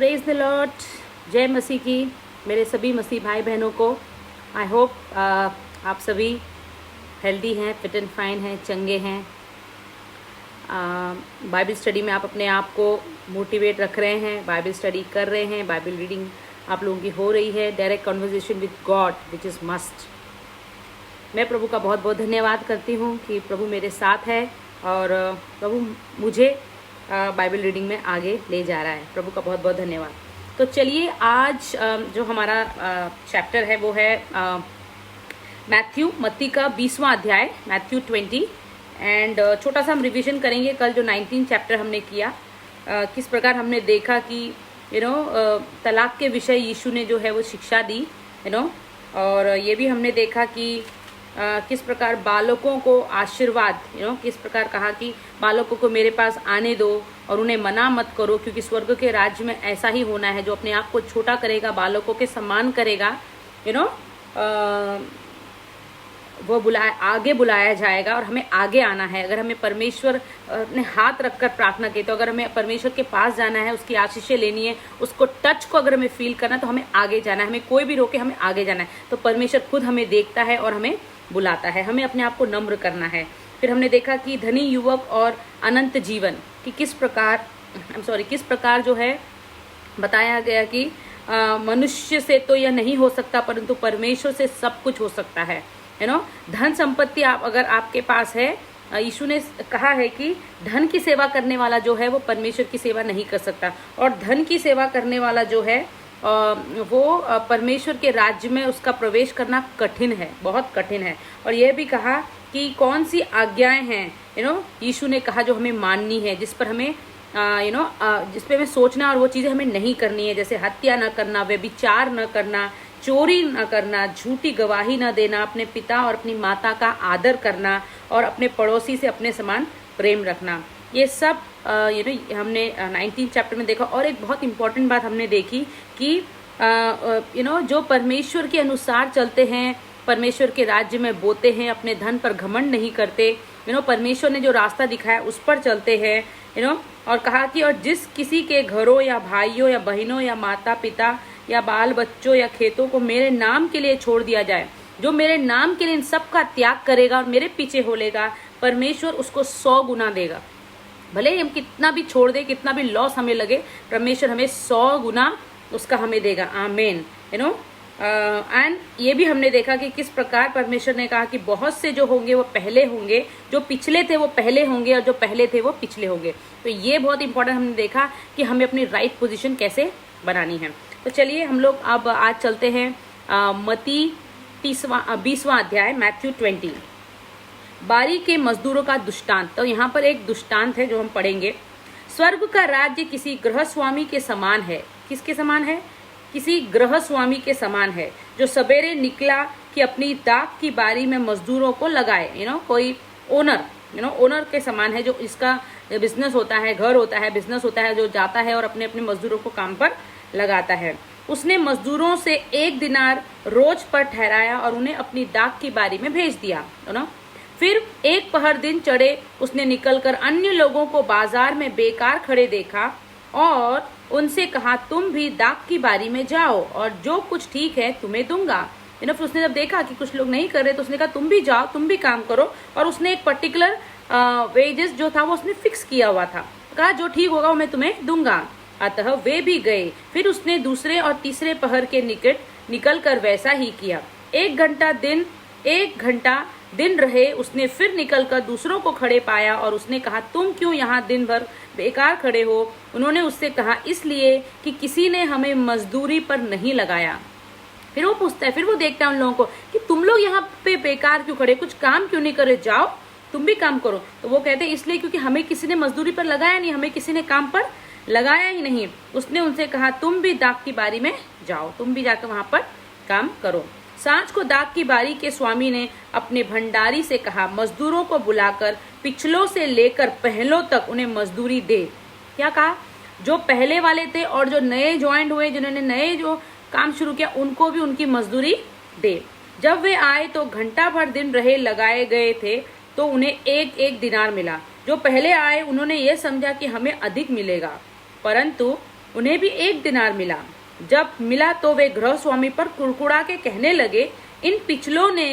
Praise the Lord. जय मसीह की मेरे सभी मसीह भाई बहनों को। आई होप आप सभी हेल्दी हैं, फिट एंड फाइन हैं, चंगे हैं। बाइबल स्टडी में आप अपने आप को मोटिवेट रख रहे हैं, बाइबल स्टडी कर रहे हैं, बाइबल रीडिंग आप लोगों की हो रही है, direct conversation with God which is must. मैं प्रभु का बहुत बहुत धन्यवाद करती हूँ कि प्रभु मेरे साथ है और प्रभु मुझे बाइबल रीडिंग में आगे ले जा रहा है। प्रभु का बहुत बहुत धन्यवाद। तो चलिए आज जो हमारा चैप्टर है वो है मत्ती का 20वां अध्याय, मैथ्यू 20। एंड छोटा सा हम रिवीजन करेंगे। कल जो 19 चैप्टर हमने किया, किस प्रकार हमने देखा कि तलाक के विषय यीशु ने जो है वो शिक्षा दी, और ये भी हमने देखा कि किस प्रकार बालकों को आशीर्वाद, किस प्रकार कहा कि बालकों को मेरे पास आने दो और उन्हें मना मत करो, क्योंकि स्वर्ग के राज्य में ऐसा ही होना है। जो अपने आप को छोटा करेगा, बालकों के सम्मान करेगा, वो आगे बुलाया जाएगा और हमें आगे आना है। अगर हमें परमेश्वर ने हाथ रखकर प्रार्थना की, तो अगर हमें परमेश्वर के पास जाना है, उसकी आशीषें लेनी है, उसको टच को अगर हमें फील करना है, तो हमें आगे जाना है। हमें कोई भी रोके, हमें आगे जाना है। तो परमेश्वर खुद हमें देखता है और हमें बुलाता है। हमें अपने आप को नम्र करना है। फिर हमने देखा कि धनी युवक और अनंत जीवन की किस प्रकार जो है बताया गया कि मनुष्य से तो यह नहीं हो सकता, परंतु परमेश्वर से सब कुछ हो सकता है। धन संपत्ति अगर आपके पास है, यीशु ने कहा है कि धन की सेवा करने वाला जो है वो परमेश्वर की सेवा नहीं कर सकता, और धन की सेवा करने वाला जो है वो परमेश्वर के राज्य में उसका प्रवेश करना कठिन है, बहुत कठिन है। और यह भी कहा कि कौन सी आज्ञाएं हैं यीशु ने कहा जो हमें माननी है, जिस पर हमें जिस पे हमें सोचना और वो चीज़ें हमें नहीं करनी है। जैसे हत्या न करना, व्यभिचार न करना, चोरी न करना, झूठी गवाही न देना, अपने पिता और अपनी माता का आदर करना और अपने पड़ोसी से अपने समान प्रेम रखना। ये सब हमने 19 चैप्टर में देखा। और एक बहुत इंपॉर्टेंट बात हमने देखी कि जो परमेश्वर के अनुसार चलते हैं, परमेश्वर के राज्य में बोते हैं, अपने धन पर घमंड नहीं करते, परमेश्वर ने जो रास्ता दिखाया उस पर चलते हैं, और कहा कि और जिस किसी के घरों या भाइयों या बहनों या माता पिता या बाल बच्चों या खेतों को मेरे नाम के लिए छोड़ दिया जाए, जो मेरे नाम के लिए इन सब का त्याग करेगा और मेरे पीछे हो लेगा, परमेश्वर उसको 100 गुना देगा। भले ही हम कितना भी छोड़ दे, कितना भी लॉस हमें लगे, परमेश्वर हमें 100 गुना उसका हमें देगा। आमेन। एंड ये भी हमने देखा कि किस प्रकार परमेश्वर ने कहा कि बहुत से जो होंगे वो पहले होंगे, जो पिछले थे वो पहले होंगे, और जो पहले थे वो पिछले होंगे। तो ये बहुत इंपॉर्टेंट हमने देखा कि हमें अपनी राइट पोजीशन कैसे बनानी है। तो चलिए हम लोग अब आज चलते हैं मत्ती 20वां अध्याय, मैथ्यू 20। बारी के मजदूरों का दुष्टांत। तो यहाँ पर एक दुष्टांत है जो हम पढ़ेंगे। स्वर्ग का राज्य किसी गृहस्वामी के समान है। किसके समान है? किसी गृहस्वामी के समान है, जो सवेरे निकला कि अपनी दाख की बारी में मजदूरों को लगाए। कोई ओनर के समान है, जो इसका बिजनेस होता है, घर होता है, बिजनेस होता है, जो जाता है और अपने अपने मजदूरों को काम पर लगाता है। उसने मजदूरों से 1 दिनार रोज पर ठहराया और उन्हें अपनी दाख की बारी में भेज दिया। फिर एक पहर दिन चढ़े उसने निकलकर अन्य लोगों को बाजार में बेकार खड़े देखा और उनसे कहा, तुम भी दाख की बारी में जाओ और जो कुछ ठीक है तुम्हें दूंगा। फिर उसने जब देखा कि कुछ लोग नहीं कर रहे, तो उसने कहा तुम भी जाओ, तुम भी काम करो। और उसने एक पर्टिकुलर वेजेस जो था वो उसने फिक्स किया हुआ था, कहा जो ठीक होगा वो मैं तुम्हें दूंगा। अतः वे भी गए। फिर उसने दूसरे और तीसरे पहर के निकट निकलकर वैसा ही किया। 1 घंटा दिन रहे। उसने फिर निकलकर दूसरों को खड़े पाया और उसने कहा, तुम क्यों यहाँ दिन भर बेकार खड़े हो? उन्होंने उससे कहा, इसलिए कि किसी ने हमें मजदूरी पर नहीं लगाया। फिर वो पूछता है, फिर वो देखता है उन लोगों को कि तुम लोग यहाँ पे बेकार क्यों खड़े, कुछ काम क्यों नहीं करे, जाओ तुम भी काम करो। तो वो कहते हैं, इसलिए क्योंकि हमें किसी ने मजदूरी पर लगाया नहीं, हमें किसी ने काम पर लगाया ही नहीं। उसने उनसे कहा, तुम भी दाख की बारी में जाओ, तुम भी जाकर वहां पर काम करो। सांझ को दाख की बारी के स्वामी ने अपने भंडारी से कहा, मजदूरों को बुलाकर पिछलों से लेकर पहलों तक उन्हें मजदूरी दे। क्या कहा? जो पहले वाले थे और जो नए ज्वाइंट हुए, जिन्होंने नए जो काम शुरू किया, उनको भी उनकी मजदूरी दे। जब वे आए तो घंटा भर दिन रहे लगाए गए थे, तो उन्हें 1 दिनार मिला। जो पहले आए उन्होंने ये समझा कि हमें अधिक मिलेगा, परंतु उन्हें भी 1 दिनार मिला। जब मिला तो वे गृह स्वामी पर कुड़कुड़ा के कहने लगे, इन पिछलों ने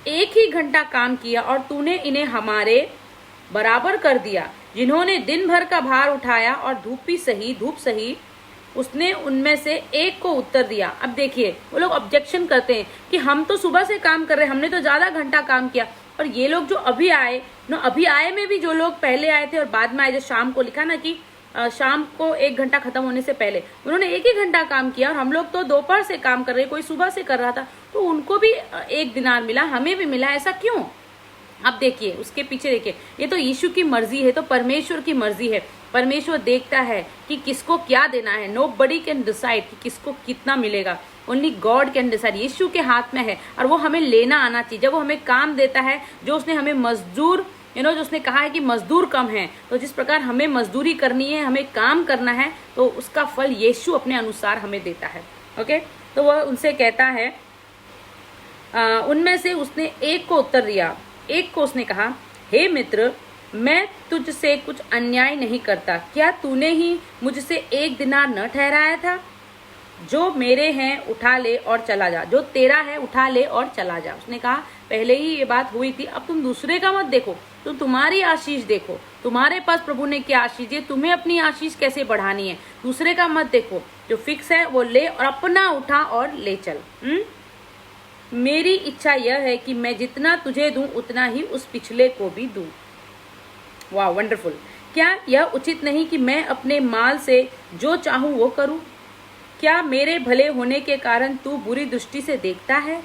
1 ही घंटा काम किया और तूने इन्हें हमारे बराबर कर दिया, जिन्होंने दिन भर का भार उठाया और धूप सही। उसने उनमें से एक को उत्तर दिया। अब देखिए, वो लोग ऑब्जेक्शन करते हैं कि हम तो सुबह से काम कर रहे हैं, हमने तो ज्यादा घंटा काम किया, और ये लोग जो अभी आए अभी आए में भी जो लोग पहले आए थे और बाद में आए, जो शाम को लिखा ना कि शाम को 1 घंटा खत्म होने से पहले उन्होंने 1 ही घंटा काम किया, और हम लोग तो दोपहर से काम कर रहे, कोई सुबह से कर रहा था, तो उनको भी 1 दिनार मिला, हमें भी मिला, ऐसा क्यों? अब देखिए उसके पीछे देखिए, ये तो यीशु की मर्जी है, तो परमेश्वर की मर्जी है। परमेश्वर देखता है कि किसको क्या देना है। नोबडी कैन डिसाइड कि किसको कितना मिलेगा, ओनली गॉड कैन डिसाइड। यीशु के हाथ में है और वो हमें लेना आना चाहिए। जब वो हमें काम देता है, जो उसने हमें मजदूर जो उसने कहा है कि मजदूर कम है, तो जिस प्रकार हमें मजदूरी करनी है, हमें काम करना है, तो उसका फल यीशु अपने अनुसार हमें देता है। ओके, तो वह उनसे कहता है, उनमें से उसने एक को उत्तर दिया। एक को उसने कहा, हे मित्र, मैं तुझसे कुछ अन्याय नहीं करता, क्या तूने ही मुझसे 1 दिनार न ठहराया था? जो मेरे हैं उठा ले और चला जा, जो तेरा है उठा ले और चला जा। उसने कहा पहले ही ये बात हुई थी, अब तुम दूसरे का मत देखो, तुम तुम्हारी आशीष देखो, तुम्हारे पास प्रभु ने क्या आशीष दी, तुम्हें अपनी आशीष कैसे बढ़ानी है, दूसरे का मत देखो, जो फिक्स है वो ले और अपना उठा और ले चल। मेरी इच्छा यह है कि मैं जितना तुझे दूं उतना ही उस पिछले को भी दूं। वाह, वंडरफुल। क्या यह उचित नहीं कि मैं अपने माल से जो चाहूं वो करूं? क्या मेरे भले होने के कारण तू बुरी दृष्टि से देखता है?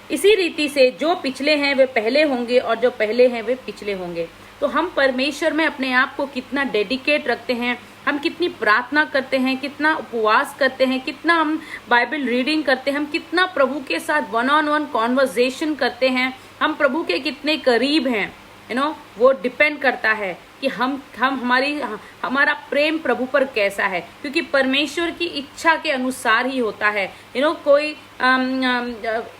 इसी रीति से जो पिछले हैं वे पहले होंगे और जो पहले हैं वे पिछले होंगे। तो हम परमेश्वर में अपने आप को कितना डेडिकेट रखते हैं, हम कितनी प्रार्थना करते हैं, कितना उपवास करते हैं, कितना हम बाइबल रीडिंग करते हैं, हम कितना प्रभु के साथ 1-on-1 कॉन्वर्सेशन करते हैं, हम प्रभु के कितने करीब हैं, वो डिपेंड करता है कि हमारा प्रेम प्रभु पर कैसा है, क्योंकि परमेश्वर की इच्छा के अनुसार ही होता है। कोई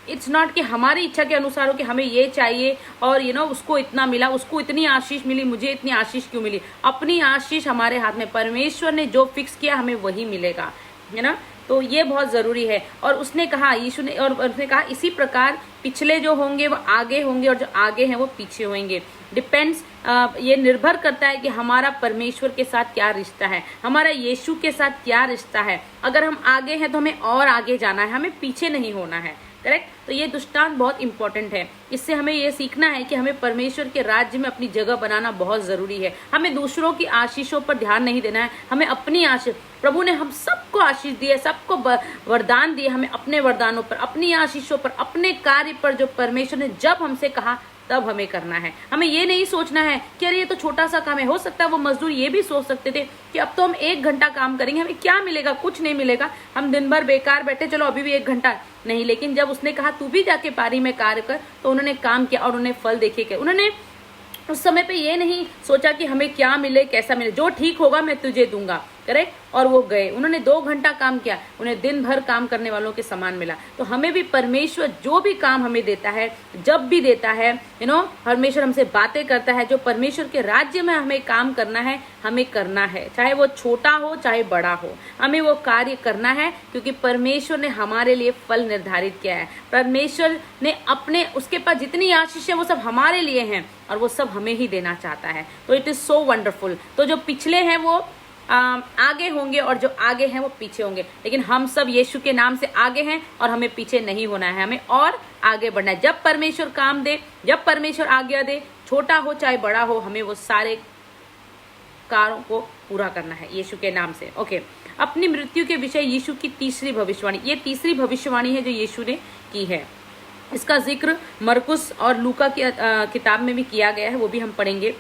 इट्स नॉट कि हमारी इच्छा के अनुसार हो कि हमें ये चाहिए और उसको इतना मिला, उसको इतनी आशीष मिली, मुझे इतनी आशीष क्यों मिली। अपनी आशीष हमारे हाथ में, परमेश्वर ने जो फिक्स किया हमें वही मिलेगा, है ना। तो ये बहुत जरूरी है। और उसने कहा, यीशु ने, और उसने कहा इसी प्रकार पिछले जो होंगे वो आगे होंगे और जो आगे हैं वो पीछे होंगे। डिपेंड्स, ये निर्भर करता है कि हमारा परमेश्वर के साथ क्या रिश्ता है, हमारा यीशु के साथ क्या रिश्ता है। अगर हम आगे हैं तो हमें और आगे जाना है, हमें पीछे नहीं होना है। करेक्ट। तो ये दृष्टांत बहुत इंपॉर्टेंट है। इससे हमें ये सीखना है कि हमें परमेश्वर के राज्य में अपनी जगह बनाना बहुत जरूरी है। हमें दूसरों की आशीषों पर ध्यान नहीं देना है, हमें अपनी आशीष, प्रभु ने हम सबको आशीष दी है, सबको वरदान दिए, हमें अपने वरदानों पर, अपनी आशीषों पर, अपने कार्य पर जो परमेश्वर ने जब हमसे कहा तब हमें करना है। हमें ये नहीं सोचना है कि अरे ये तो छोटा सा काम है। हो सकता है वो मजदूर ये भी सोच सकते थे कि अब तो हम 1 घंटा काम करेंगे, हमें क्या मिलेगा, कुछ नहीं मिलेगा, हम दिन भर बेकार बैठे, चलो अभी भी 1 घंटा नहीं। लेकिन जब उसने कहा तू भी जाके पारी में कार्य कर, तो उन्होंने काम किया और उन्हें फल देखे के। उन्होंने उस समय पे ये नहीं सोचा कि हमें क्या मिले, कैसा मिले, जो ठीक होगा मैं तुझे दूंगा। करेक्ट। और वो गए, उन्होंने 2 घंटा काम किया, उन्हें दिन भर काम करने वालों के समान मिला। तो हमें भी परमेश्वर जो भी काम हमें देता है, जब भी देता है, परमेश्वर हमसे बातें करता है, जो परमेश्वर के राज्य में हमें काम करना है, हमें करना है, चाहे वो छोटा हो चाहे बड़ा हो, हमें वो कार्य करना है, क्योंकि परमेश्वर ने हमारे लिए फल निर्धारित किया है। परमेश्वर ने अपने, उसके पास जितनी आशीष है वो सब हमारे लिए हैं और वो सब हमें ही देना चाहता है। तो इट इज सो वंडरफुल। तो जो पिछले हैं वो आगे होंगे और जो आगे हैं वो पीछे होंगे, लेकिन हम सब यीशु के नाम से आगे हैं और हमें पीछे नहीं होना है, हमें और आगे बढ़ना है। जब परमेश्वर काम दे, जब परमेश्वर आज्ञा दे, छोटा हो चाहे बड़ा हो, हमें वो सारे कार्यों को पूरा करना है यीशु के नाम से। ओके। अपनी मृत्यु के विषय यीशु की तीसरी भविष्यवाणी, ये तीसरी भविष्यवाणी है जो यीशु ने की है। इसका जिक्र मरकुस और लूका की किताब में भी किया गया है, वो भी हम पढ़ेंगे।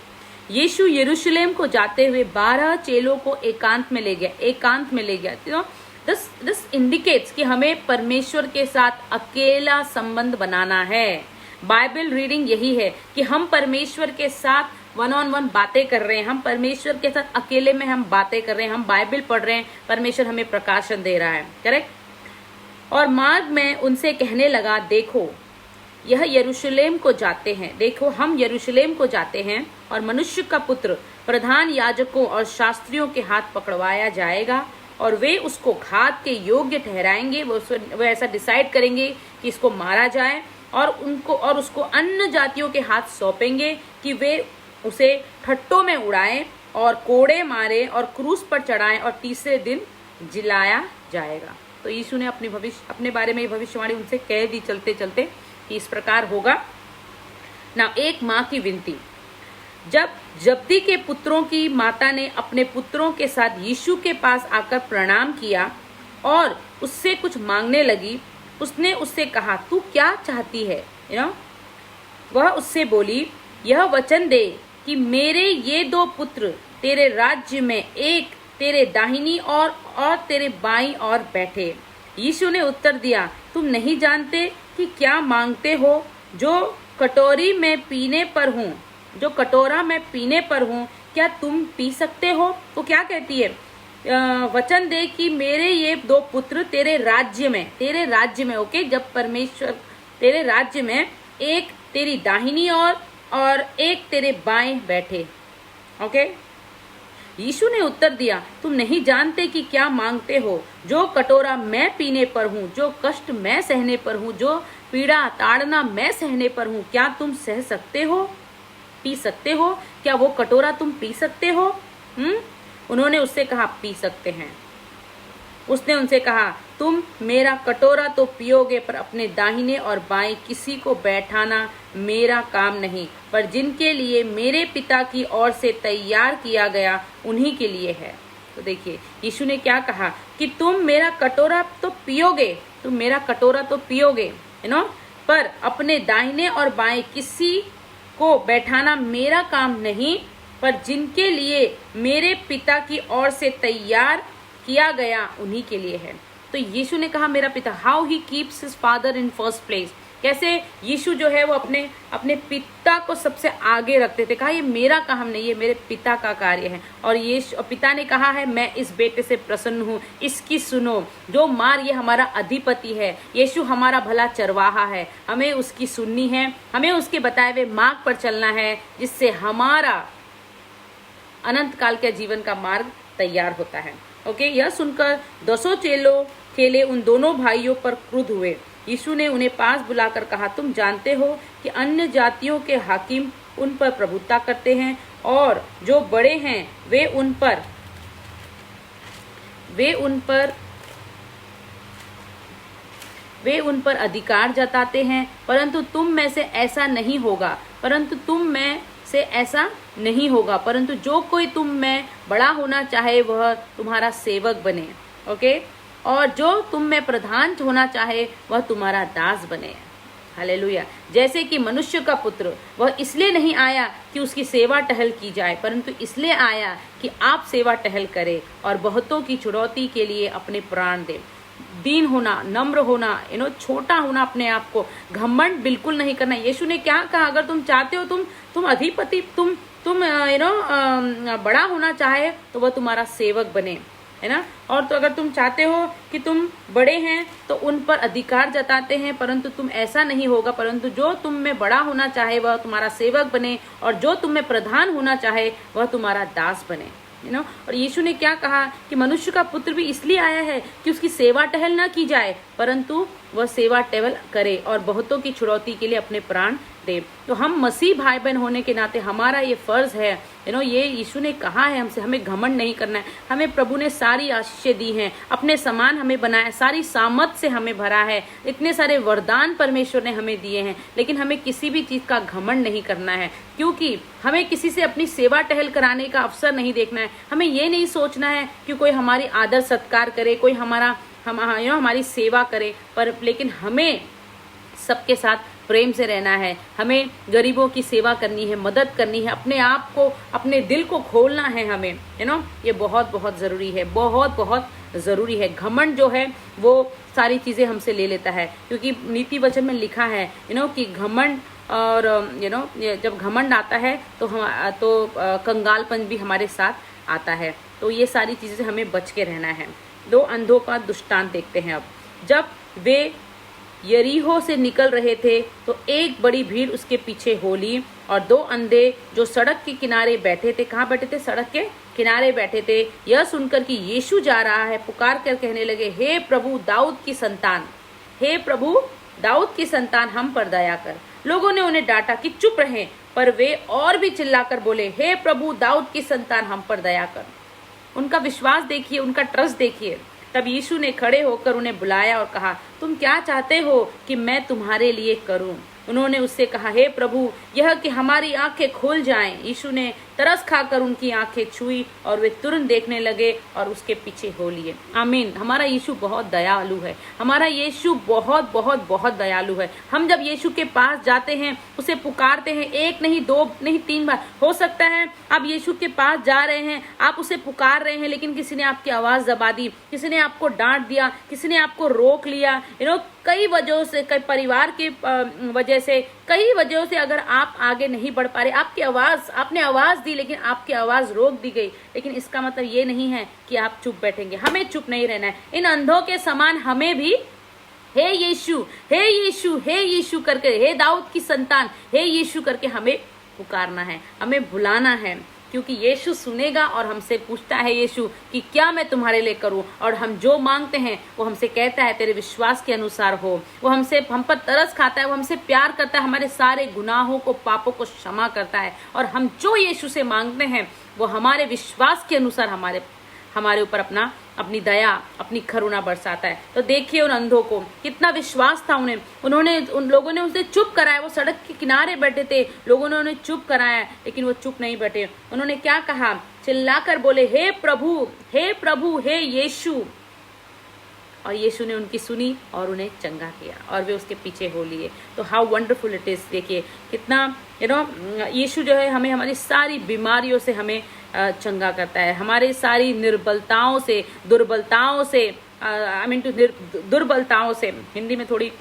यीशु यरूशलेम को जाते हुए 12 चेलों को एकांत में ले गया। दिस इंडिकेट्स कि हमें परमेश्वर के साथ अकेला संबंध बनाना है। बाइबल रीडिंग यही है कि हम परमेश्वर के साथ 1-on-1 बातें कर रहे हैं, हम परमेश्वर के साथ अकेले में हम बातें कर रहे हैं, हम बाइबल पढ़ रहे हैं, परमेश्वर हमें प्रकाशन दे रहा है। करेक्ट। और मार्ग में उनसे कहने लगा, देखो यह यरूशलेम को जाते हैं, देखो हम यरूशलेम को जाते हैं और मनुष्य का पुत्र प्रधान याजकों और शास्त्रियों के हाथ पकड़वाया जाएगा और वे उसको घात के योग्य ठहराएंगे। वो ऐसा डिसाइड करेंगे कि इसको मारा जाए और उसको अन्य जातियों के हाथ सौंपेंगे कि वे उसे ठट्टों में उड़ाएं और कोड़े मारे और क्रूस पर चढ़ाएं और तीसरे दिन जिलाया जाएगा। तो यीशु ने अपने बारे में भविष्यवाणी उनसे कह दी चलते चलते कि इस प्रकार होगा ना। एक माँ की विनती। जब जब्दी के पुत्रों की माता ने अपने पुत्रों के साथ यीशु के पास आकर प्रणाम किया और उससे कुछ मांगने लगी, उसने उससे कहा, तू क्या चाहती है? वह उससे बोली, यह वचन दे कि मेरे ये 2 पुत्र तेरे राज्य में, एक तेरे दाहिनी और तेरे बाईं ओर बैठे। यीशु ने उत्तर दिया, तुम नहीं जानते कि क्या मांगते हो? जो कटोरा मैं पीने पर हूँ क्या तुम पी सकते हो? तो क्या कहती है? वचन दे कि मेरे ये 2 पुत्र तेरे राज्य में, ओके, जब परमेश्वर तेरे राज्य में, एक तेरी दाहिनी ओर और एक तेरे बाएं बैठे, ओके। यीशु ने उत्तर दिया, तुम नहीं जानते कि क्या मांगते हो? जो कटोरा मैं पीने पर हूँ, जो कष्ट मैं सहने पर हूँ, जो पीड़ा ताड़ना मैं सहने पर हूँ, क्या तुम सह सकते हो? पी सकते हो? क्या वो कटोरा तुम पी सकते हो? उन्होंने उससे कहा, पी सकते हैं। उसने उनसे कहा, तुम मेरा कटोरा तो पियोगे, पर अपने दाहिने और बाएं किसी को बैठाना मेरा काम नहीं, पर जिनके लिए मेरे पिता की ओर से तैयार किया गया उन्हीं के लिए है। तो देखिए यीशु ने क्या कहा कि तुम मेरा कटोरा तो पियोगे, पर अपने दाहिने और बाएं किसी को बैठाना मेरा काम नहीं, पर जिनके लिए मेरे पिता की ओर से तैयार किया गया उन्हीं के लिए है। तो यीशु ने कहा मेरा पिता, how he keeps his father in first place. कैसे यीशु जो है वो अपने पिता को सबसे आगे रखते थे। कहा ये मेरा काम नहीं, ये मेरे पिता का कार्य है। और पिता ने कहा है, मैं इस बेटे से प्रसन्न हूँ, इसकी सुनो। जो मार, ये हमारा अधिपति है, यीशु हमारा भला चरवाहा है, हमें उसकी सुननी है, हमें उसके बताए हुए मार्ग पर चलना है, जिससे हमारा अनंत काल के जीवन का मार्ग तैयार होता है। ओके, यह सुनकर 200 चेले उन दोनों भाइयों पर क्रुद्ध हुए। यीशु ने उन्हें पास बुलाकर कहा, तुम जानते हो कि अन्य जातियों के हाकिम उन पर प्रभुता करते हैं और जो बड़े हैं वे उन पर अधिकार जताते हैं, परंतु तुम में से ऐसा नहीं होगा। परंतु जो कोई तुम में बड़ा होना चाहे वह तुम्हारा सेवक बने। ओके, और जो तुम में प्रधान होना चाहे वह तुम्हारा दास बने। हालेलुया। जैसे कि मनुष्य का पुत्र वह इसलिए नहीं आया कि उसकी सेवा टहल की जाए, परंतु इसलिए आया कि आप सेवा टहल करें और बहुतों की छुड़ौती के लिए अपने प्राण दे। दीन होना, नम्र होना, छोटा होना, अपने आप को घमंड बिल्कुल नहीं करना। यीशु ने क्या कहा? अगर तुम चाहते हो तुम अधिपति, तुम बड़ा होना चाहे तो वह तुम्हारा सेवक बने, है ना। और तो अगर तुम चाहते हो कि तुम बड़े हैं तो उन पर अधिकार जताते हैं, परंतु तुम ऐसा नहीं होगा। परंतु जो तुम में बड़ा होना चाहे वह तुम्हारा सेवक बने, और जो तुम में प्रधान होना चाहे वह तुम्हारा दास बने। और यीशु ने क्या कहा कि मनुष्य का पुत्र भी इसलिए आया है कि उसकी सेवा टहल ना की जाए, परंतु वह सेवा टहल करे और बहुतों की छुड़ौती के लिए अपने प्राण दे। तो हम मसीह भाई बहन होने के नाते हमारा ये फर्ज है, ये यीशु ने कहा है हमसे, हमें घमंड नहीं करना है। हमें प्रभु ने सारी आशीषें दी हैं, अपने समान हमें बनाया, सारी सामर्थ से हमें भरा है, इतने सारे वरदान परमेश्वर ने हमें दिए हैं, लेकिन हमें किसी भी चीज का घमंड नहीं करना है, क्योंकि हमें किसी से अपनी सेवा टहल कराने का अवसर नहीं देखना है। हमें ये नहीं सोचना है कि कोई हमारी आदर सत्कार करे, कोई हमारी सेवा करे, पर लेकिन हमें सबके साथ प्रेम से रहना है। हमें गरीबों की सेवा करनी है, मदद करनी है, अपने आप को, अपने दिल को खोलना है हमें, ये बहुत बहुत जरूरी है, बहुत बहुत जरूरी है। घमंड जो है वो सारी चीजें हमसे ले लेता है, क्योंकि नीति वचन में लिखा है कि घमंड और जब घमंड आता है तो कंगालपन भी हमारे साथ आता है। तो ये सारी चीजें से हमें बच के रहना है। 2 अंधों का दृष्टांत देखते हैं अब। जब वे यरीहो से निकल रहे थे तो एक बड़ी भीड़ उसके पीछे हो ली, और 2 अंधे जो सड़क के किनारे बैठे थे, कहाँ बैठे थे? सड़क के किनारे बैठे थे, यह सुनकर कि यीशु जा रहा है, पुकार कर कहने लगे, हे प्रभु दाऊद की संतान, हे प्रभु दाऊद की संतान, हम पर दया कर। लोगों ने उन्हें डांटा कि चुप रहें, पर वे और भी चिल्लाकर बोले, हे प्रभु दाऊद की संतान, हम पर दया कर। उनका विश्वास देखिए, उनका ट्रस्ट देखिए। तब यीशु ने खड़े होकर उन्हें बुलाया और कहा, तुम क्या चाहते हो कि मैं तुम्हारे लिए करूं? उन्होंने उससे कहा, हे प्रभु, यह कि हमारी आंखें खुल जाएं। यीशु ने तरस खाकर उनकी आंखें छुई और वे तुरंत देखने लगे और उसके पीछे हो लिए। आमीन। हमारा यीशु बहुत दयालु है, हमारा यीशु बहुत बहुत बहुत दयालु है। हम जब यीशु के पास जाते हैं, उसे पुकारते हैं, 1 नहीं 2 नहीं 3 बार, हो सकता है आप यीशु के पास जा रहे हैं, आप उसे पुकार रहे हैं, लेकिन किसी ने आपकी आवाज दबा दी, किसी ने आपको डांट दिया, किसी ने आपको रोक लिया, कई वजहों से, कई परिवार के वजह से, कई वजहों से अगर आप आगे नहीं बढ़ पा रहे, आपने आवाज दी लेकिन आपकी आवाज रोक दी गई, लेकिन इसका मतलब ये नहीं है कि आप चुप बैठेंगे। हमें चुप नहीं रहना है। इन अंधों के समान हमें भी हे यीशु, हे यीशु, हे यीशु करके, हे दाऊद की संतान, हे यीशु करके हमें पुकारना है, हमें बुलाना है, क्योंकि यीशु सुनेगा और हमसे पूछता है यीशु कि क्या मैं तुम्हारे लिए करूं, और हम जो मांगते हैं वो हमसे कहता है तेरे विश्वास के अनुसार हो। वो हम पर तरस खाता है, वो हमसे प्यार करता है, हमारे सारे गुनाहों को, पापों को क्षमा करता है, और हम जो यीशु से मांगते हैं वो हमारे विश्वास के अनुसार हमारे ऊपर अपनी दया, अपनी करुणा बरसाता है। तो देखिए उन अंधों को कितना विश्वास था उन लोगों ने उसे चुप कराया। वो सड़क के किनारे बैठे थे, लोगों ने उन्हें चुप कराया, लेकिन वो चुप नहीं बैठे। उन्होंने क्या कहा? चिल्लाकर बोले, हे प्रभु, हे प्रभु, हे यीशु। और यीशु ने उनकी सुनी और उन्हें चंगा किया, और वे उसके पीछे हो लिए। तो हाउ वंडरफुल इट इज। देखिए कितना यीशु जो है हमें हमारी सारी बीमारियों से हमें चंगा करता है, हमारे सारी निर्बलताओं से, दुर्बलताओं से, दुर्बलताओं से, हिंदी में थोड़ी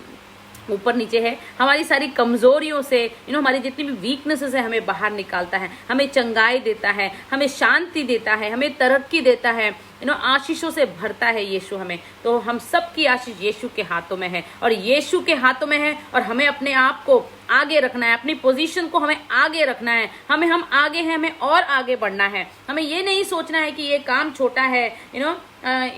ऊपर नीचे है, हमारी सारी कमजोरियों से, हमारी जितनी भी वीकनेसेस है हमें बाहर निकालता है, हमें चंगाई देता है, हमें शांति देता है, हमें तरक्की देता है, आशीषों से भरता है यीशु हमें। तो हम सब की आशीष यीशु के हाथों में है, और यीशु के हाथों में है, और हमें अपने आप को आगे रखना है, अपनी पोजीशन को हमें आगे रखना है। हम आगे हैं, हमें और आगे बढ़ना है। हमें ये नहीं सोचना है कि ये काम छोटा है,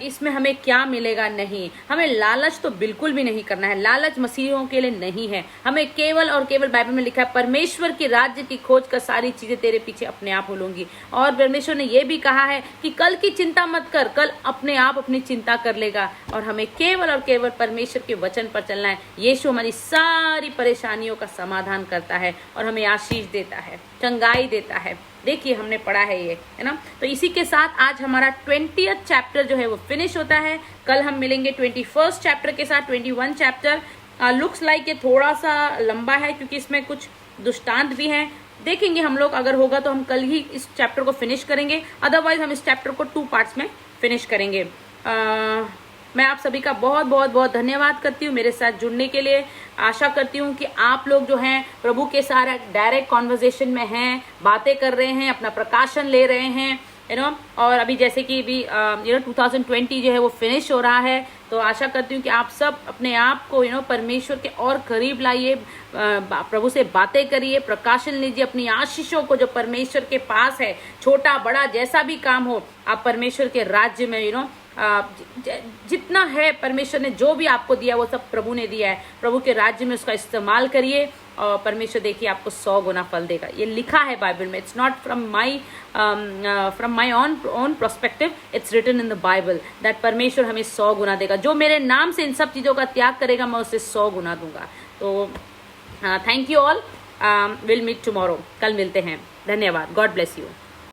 इसमें हमें क्या मिलेगा। नहीं, हमें लालच तो बिल्कुल भी नहीं करना है। लालच मसीहियों के लिए नहीं है। हमें केवल और केवल बाइबल में लिखा है, परमेश्वर के राज्य की खोज कर सारी चीजें तेरे पीछे अपने आप हो लूंगी। और परमेश्वर ने यह भी कहा है कि कल की चिंता मत कर, कल अपने आप अपनी चिंता कर लेगा। और हमें केवल और केवल परमेश्वर के वचन पर चलना है। यीशु हमारी सारी परेशानियों का समाधान करता है और हमें आशीष देता है, चंगाई देता है। देखिए हमने पढ़ा है ये, है ना। तो इसी के साथ आज हमारा 20th चैप्टर जो है वो फिनिश होता है। कल हम मिलेंगे 21st चैप्टर के साथ। 21 चैप्टर लुक्स लाइक ये थोड़ा सा लंबा है, क्योंकि इसमें कुछ दृष्टांत भी हैं। देखेंगे हम लोग, अगर होगा तो हम कल ही इस चैप्टर को फिनिश करेंगे, अदरवाइज हम इस चैप्टर को 2 पार्ट्स में फिनिश करेंगे। मैं आप सभी का बहुत बहुत बहुत धन्यवाद करती हूँ मेरे साथ जुड़ने के लिए। आशा करती हूँ कि आप लोग जो हैं प्रभु के साथ डायरेक्ट कॉन्वर्जेशन में हैं, बातें कर रहे हैं, अपना प्रकाशन ले रहे हैं, और अभी जैसे कि भी 2020 जो है वो फिनिश हो रहा है, तो आशा करती हूँ कि आप सब अपने आप को परमेश्वर के और करीब लाइए, प्रभु से बातें करिए, प्रकाशन लीजिए अपनी आशीषों को जो परमेश्वर के पास है। छोटा बड़ा जैसा भी काम हो, आप परमेश्वर के राज्य में जितना है परमेश्वर ने जो भी आपको दिया वो सब प्रभु ने दिया है, प्रभु के राज्य में उसका इस्तेमाल करिए, और परमेश्वर देखिए आपको 100 गुना फल देगा। ये लिखा है बाइबल में। It's not from my own perspective, it's written in the Bible that परमेश्वर हमें 100 गुना देगा। जो मेरे नाम से इन सब चीजों का त्याग करेगा, मैं उसे 100 गुना दूंगा। तो thank you all, will meet tomorrow. कल मिलते हैं। धन्यवाद। God bless you.